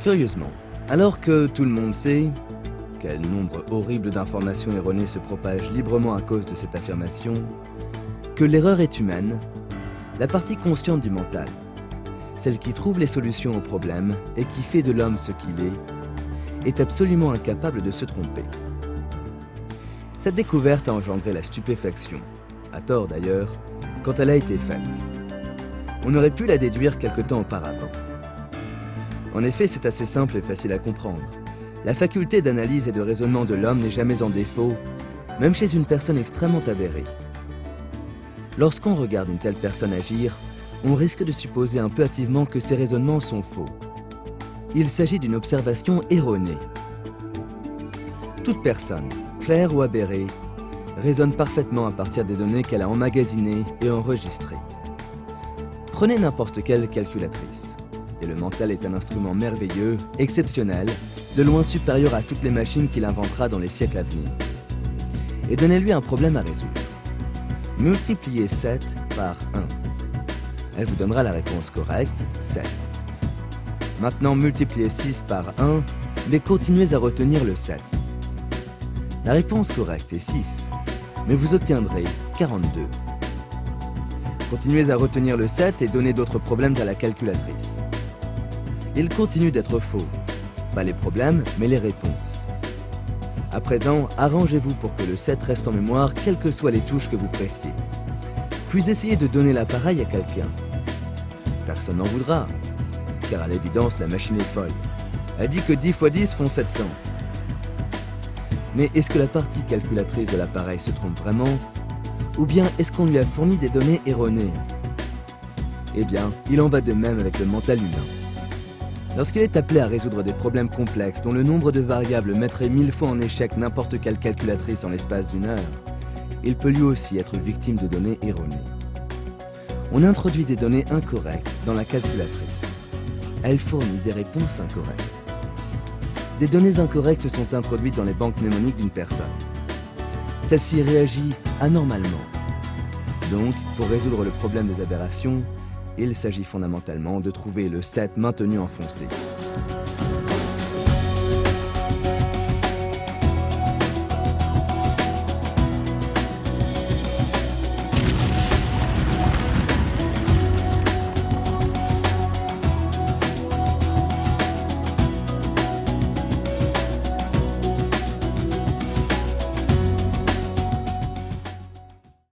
Curieusement, alors que tout le monde sait quel nombre horrible d'informations erronées se propagent librement à cause de cette affirmation, que l'erreur est humaine, la partie consciente du mental, celle qui trouve les solutions aux problèmes et qui fait de l'homme ce qu'il est absolument incapable de se tromper. Cette découverte a engendré la stupéfaction, à tort d'ailleurs, quand elle a été faite. On aurait pu la déduire quelque temps auparavant. En effet, c'est assez simple et facile à comprendre. La faculté d'analyse et de raisonnement de l'homme n'est jamais en défaut, même chez une personne extrêmement avérée. Lorsqu'on regarde une telle personne agir, on risque de supposer un peu hâtivement que ses raisonnements sont faux. Il s'agit d'une observation erronée. Toute personne, claire ou aberrée, raisonne parfaitement à partir des données qu'elle a emmagasinées et enregistrées. Prenez n'importe quelle calculatrice. Et le mental est un instrument merveilleux, exceptionnel, de loin supérieur à toutes les machines qu'il inventera dans les siècles à venir. Et donnez-lui un problème à résoudre. Multipliez 7 par 1. Elle vous donnera la réponse correcte, 7. Maintenant, multipliez 6 par 1, mais continuez à retenir le 7. La réponse correcte est 6, mais vous obtiendrez 42. Continuez à retenir le 7 et donnez d'autres problèmes à la calculatrice. Il continue d'être faux. Pas les problèmes, mais les réponses. À présent, arrangez-vous pour que le 7 reste en mémoire, quelles que soient les touches que vous pressiez. Puis essayez de donner l'appareil à quelqu'un. Personne n'en voudra, car à l'évidence, la machine est folle. Elle dit que 10 fois 10 font 700. Mais est-ce que la partie calculatrice de l'appareil se trompe vraiment? Ou bien est-ce qu'on lui a fourni des données erronées? Eh bien, il en va de même avec le mental humain. Lorsqu'il est appelé à résoudre des problèmes complexes dont le nombre de variables mettrait 1000 fois en échec n'importe quelle calculatrice en l'espace d'une heure, il peut lui aussi être victime de données erronées. On introduit des données incorrectes dans la calculatrice. Elle fournit des réponses incorrectes. Des données incorrectes sont introduites dans les banques mnémoniques d'une personne. Celle-ci réagit anormalement. Donc, pour résoudre le problème des aberrations, il s'agit fondamentalement de trouver le 7 maintenu enfoncé.